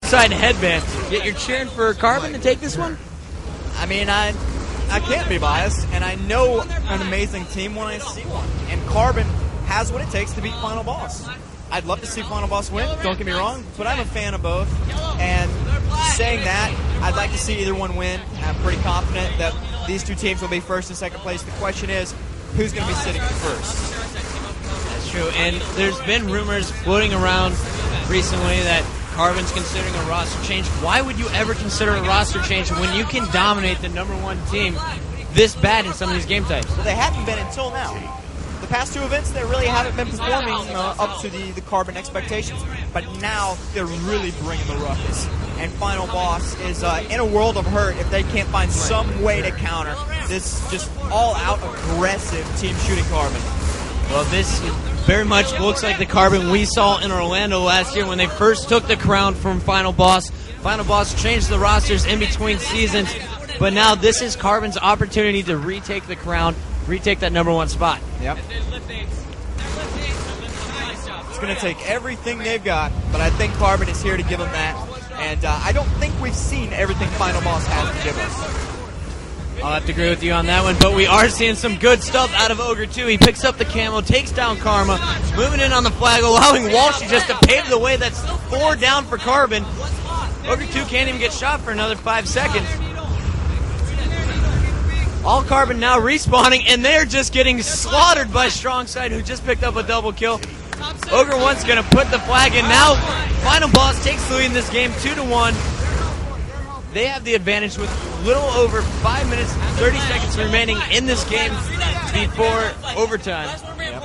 side headband. Yet you're cheering for Carbon to take this one? I mean, I can't be biased, and I know an amazing team when I see one. And Carbon has what it takes to beat Final Boss. I'd love to see Final Boss win, don't get me wrong, but I'm a fan of both. And saying that, I'd like to see either one win. I'm pretty confident that these two teams will be first and second place. The question is, who's going to be sitting in first? That's true, and there's been rumors floating around recently that Carbon's considering a roster change. Why would you ever consider a roster change when you can dominate the #1 team this bad in some of these game types? Well, they haven't been until now. The past two events, they really haven't been performing up to the Carbon expectations, but now they're really bringing the ruckus. And Final Boss is in a world of hurt if they can't find some way to counter this just all-out aggressive team shooting Carbon. Well, this very much looks like the Carbon we saw in Orlando last year when they first took the crown from Final Boss. Final Boss changed the rosters in between seasons, but now this is Carbon's opportunity to retake the crown, retake that #1 spot. Yep. It's going to take everything they've got, but I think Carbon is here to give them that. And I don't think we've seen everything Final Boss has to give us. I'll have to agree with you on that one, but we are seeing some good stuff out of Ogre 2. He picks up the camo, takes down Karma, moving in on the flag, allowing Walsh just to pave the way. That's 4 down for Carbon. Ogre 2 can't even get shot for another 5 seconds. All Carbon now respawning, and they're just getting slaughtered by Strongside, who just picked up a double kill. Ogre 1's going to put the flag in. Now, Final Boss takes the lead in this game, 2-1. They have the advantage with little over 5 minutes and 30 seconds remaining in this game before overtime. Yep.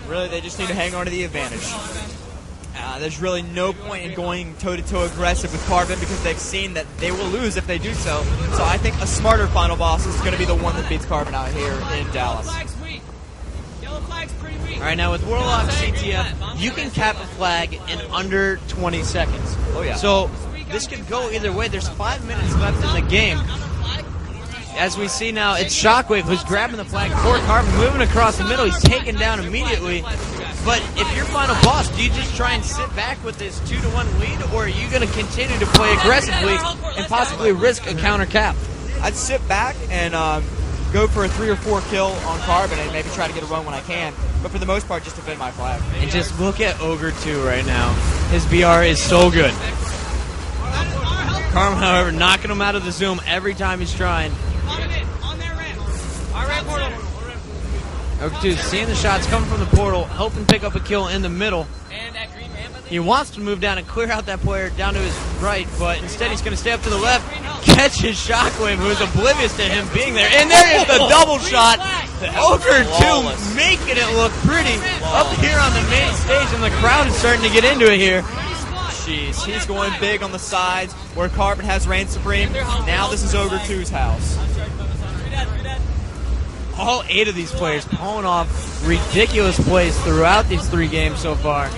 Really, they just need to hang on to the advantage. There's really no point in going toe-to-toe aggressive with Carbon because they've seen that they will lose if they do so. So I think a smarter Final Boss is going to be the one that beats Carbon out here in Dallas. All right, now with Warlock CTF, you can cap a flag in under 20 seconds. Oh, yeah. So this could go either way. There's 5 minutes left in the game. As we see now, it's Shockwave who's grabbing the flag for Carbon, moving across the middle. He's taken down immediately. But if you're Final Boss, do you just try and sit back with this 2-1 lead, or are you going to continue to play aggressively and possibly risk a counter cap? I'd sit back and go for a 3 or 4 kill on Carbon and maybe try to get a run when I can. But for the most part, just defend my flag. And just look at Ogre 2 right now. His BR is so good. Carbon, however, knocking him out of the zoom every time he's trying. Ogre 2 seeing the shots coming from the portal, hoping to pick up a kill in the middle. He wants to move down and clear out that player down to his right, but instead he's going to stay up to the left, catch his Shockwave, who is oblivious to him being there. And there is the double shot. Ogre 2 making it look pretty up here on the main stage, and the crowd is starting to get into it here. Jeez, he's going big on the sides where Carbon has reign supreme. Now this is Ogre 2's house. All 8 of these players pulling off ridiculous plays throughout these 3 games so far.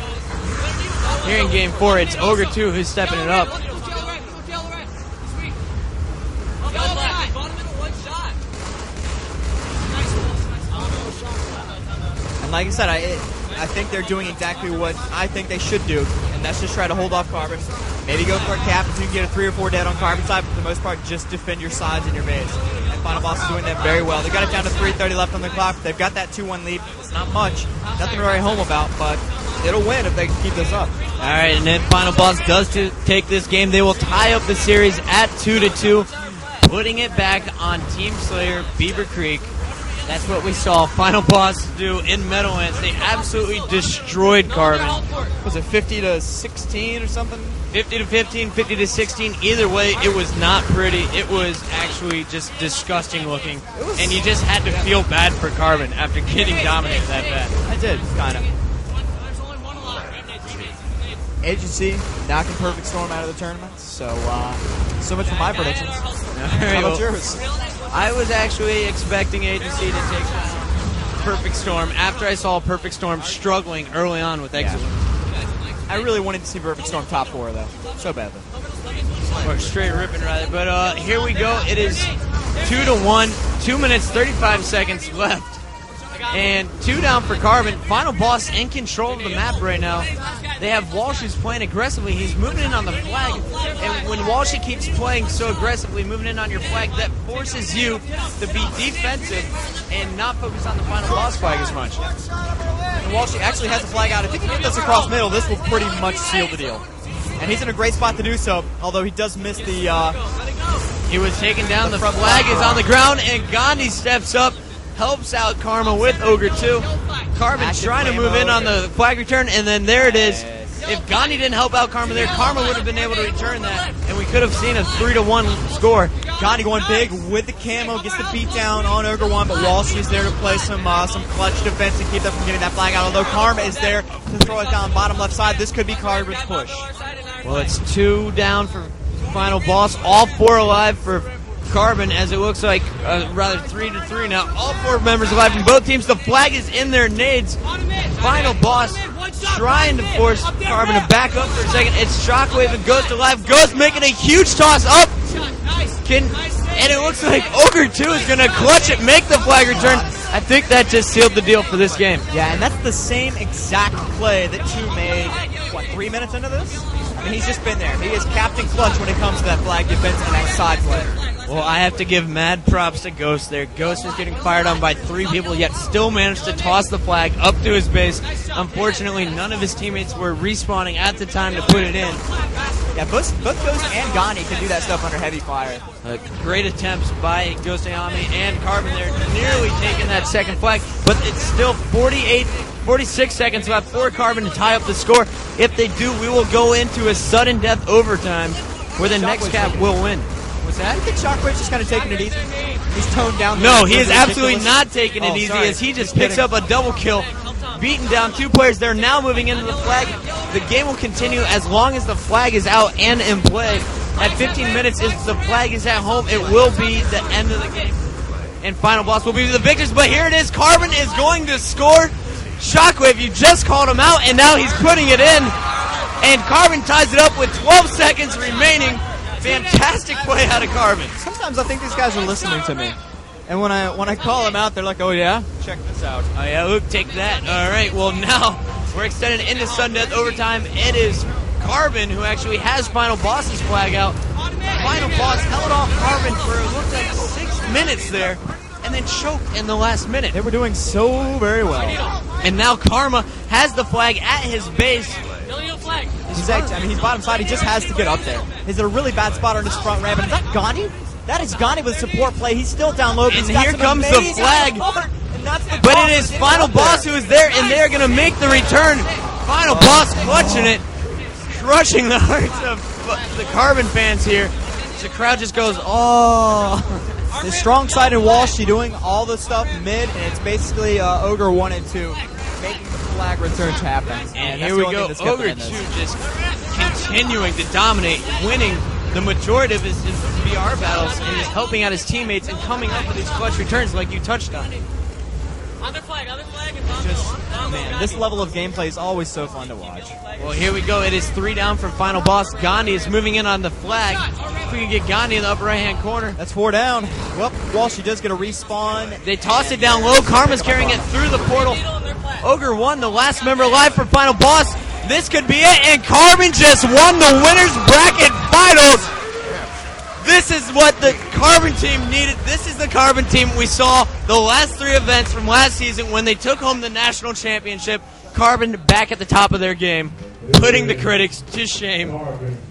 Here in Game 4, it's Ogre 2 who's stepping it up. And like I said, I think they're doing exactly what I think they should do, and that's just try to hold off Carbon. Maybe go for a cap if you can get a 3 or 4 dead on Carbon's side, but for the most part, just defend your sides and your base. And Final Boss is doing that very well. They got it down to 3:30 left on the clock. They've got that 2-1 lead. It's not much, nothing to write home about, but it'll win if they can keep this up. All right, and then Final Boss does take this game. They will tie up the series at 2-2, putting it back on Team Slayer Beaver Creek. That's what we saw Final Boss do in Meadowlands. They absolutely destroyed Carbon. Was it 50-16 or something? 50-15, 50-16. Either way, it was not pretty. It was actually just disgusting looking. And you just had to feel bad for Carbon after getting dominated that bad. I did, kind of. Agency knocking Perfect Storm out of the tournament. So much for my predictions. How about yours? I was actually expecting Agency to take Perfect Storm after I saw Perfect Storm struggling early on with Exit. I really wanted to see Perfect Storm top 4, though. So badly. Or straight ripping, rather. But here we go. It is 2-1. 2 minutes, 35 seconds left. And 2 down for Carbon. Final Boss in control of the map right now. They have Walsh who's playing aggressively. He's moving in on the flag. And when Walsh keeps playing so aggressively, moving in on your flag, that forces you to be defensive and not focus on the final boss flag as much. And Walsh actually has a flag out. If he can get this across middle, this will pretty much seal the deal. And he's in a great spot to do so, although he does miss the... he was taken down. The flag is on the ground, and Gandhi steps up, helps out Karma with Ogre 2. Carbon trying to move in on the flag return, and then there it is. If Gandhi didn't help out Karma there, Karma would have been able to return that, and we could have seen a 3-1 score. Gandhi going big with the camo, gets the beat down on Ogre 1, but Walsh is there to play some clutch defense and keep them from getting that flag out. Although Karma is there to throw it down bottom left side, this could be Carbon's push. Well, it's 2 down for final boss, all 4 alive for Carbon, as it looks like rather 3-3 now. All 4 members alive from both teams. The flag is in their nades. Final boss trying to force Carbon to back up for a second. It's Shockwave and Ghost alive. Ghost making a huge toss up. And it looks like Ogre 2 is going to clutch it, make the flag return. I think that just sealed the deal for this game. Yeah, and that's the same exact play that 2 made, 3 minutes into this? I mean, he's just been there. He is Captain Clutch when it comes to that flag defense and that side play. Well, I have to give mad props to Ghost there. Ghost is getting fired on by 3 people, yet still managed to toss the flag up to his base. Unfortunately, none of his teammates were respawning at the time to put it in. Yeah, both Ghost and Gandhi can do that stuff under heavy fire. Great attempts by Ghost Ayami and Carbon there, nearly taking that second flag, but it's still 46 seconds left for Carbon to tie up the score. If they do, we will go into a sudden death overtime where the next cap will win. What's that? I think Shockwave's just kind of taking it easy. He's toned down. No, he is absolutely not taking it easy as he just picks up a double kill, beating down 2 players. They're now moving into the flag. The game will continue as long as the flag is out and in play. At 15 minutes, if the flag is at home, it will be the end of the game. And final boss will be the victors. But here it is. Carbon is going to score. Shockwave, you just called him out, and now he's putting it in. And Carbon ties it up with 12 seconds remaining. Fantastic play out of Carbon. Sometimes I think these guys are listening to me. And when I call them out, they're like, oh yeah? Check this out. Oh yeah, Luke, take that. All right, well now we're extended into sudden death overtime. It is Carbon who actually has Final Boss's flag out. Final Boss held off Carbon for it looked like 6 minutes there, and then choked in the last minute. They were doing so very well. And now Karma has the flag at his base. He's bottom side. He just has to get up there. He's in a really bad spot on his front ramp. And is that Gandhi? That is Gandhi with support play. He's still down low. And here comes the flag. But it is Final Boss who is there, and they're going to make the return. Final Boss clutching it, crushing the hearts of the Carbon fans here. The crowd just goes, oh. The strong-sided Walshy doing all the stuff mid, and it's basically Ogre 1 and 2 making the flag returns happen. And here we go. Ogre 2 just continuing to dominate, winning the majority of his VR battles, and just helping out his teammates and coming up with these clutch returns like you touched on. Other flag, man, this level of gameplay is always so fun to watch. Well, here we go. It is 3 down for Final Boss. Gandhi is moving in on the flag. If we can get Gandhi in the upper right-hand corner. That's 4 down. Well, Walshy does get a respawn. They toss it down low. Karma's carrying it through the portal. Ogre 1, the last member alive for Final Boss. This could be it, and Carbon just won the winner's bracket finals. This is what the Carbon team needed. This is the Carbon team we saw the last 3 events from last season when they took home the national championship. Carbon back at the top of their game, putting the critics to shame,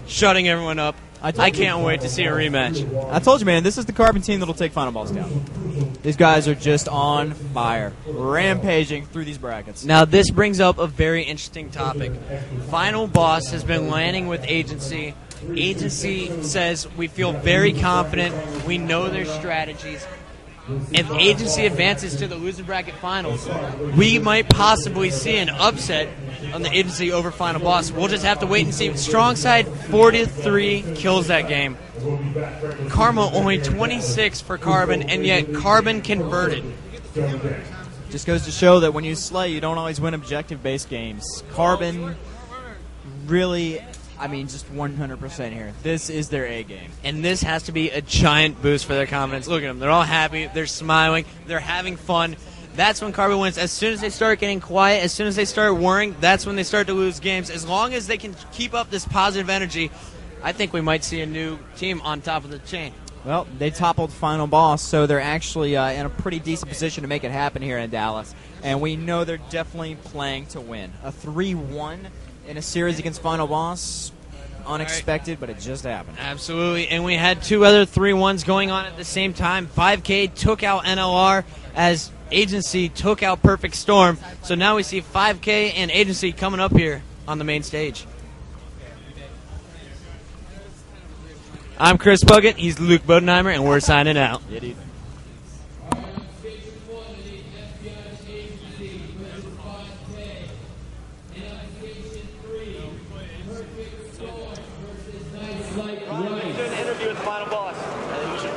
shutting everyone up. I can't wait to see a rematch. I told you, man, this is the Carbon team that'll take Final Boss down. These guys are just on fire, rampaging through these brackets. Now, this brings up a very interesting topic. Final Boss has been landing with Agency. Agency says we feel very confident. We know their strategies. If Agency advances to the loser bracket finals, we might possibly see an upset on the Agency over Final Boss. We'll just have to wait and see. Strong side 43 kills that game. Karma only 26 for Carbon, and yet Carbon converted. Just goes to show that when you slay, you don't always win objective-based games. Carbon really, I mean, just 100% here. This is their A game. And this has to be a giant boost for their confidence. Look at them. They're all happy. They're smiling. They're having fun. That's when Carbon wins. As soon as they start getting quiet, as soon as they start worrying, that's when they start to lose games. As long as they can keep up this positive energy, I think we might see a new team on top of the chain. Well, they toppled Final Boss, so they're actually in a pretty decent position to make it happen here in Dallas. And we know they're definitely playing to win. A 3-1 in a series against Final Boss, unexpected, but it just happened. Absolutely, and we had 2 other 3-1s going on at the same time. 5K took out NLR as Agency took out Perfect Storm. So now we see 5K and Agency coming up here on the main stage. I'm Chris Puckett, he's Luke Bodenheimer, and we're signing out. Yeah, dude.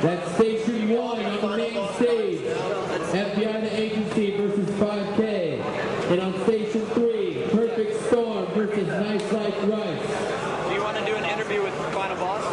That's Station 1 on the main stage. FBI the Agency versus 5K. And on Station 3, Perfect Storm versus Nice Like Rice. Do you want to do an interview with Final Boss?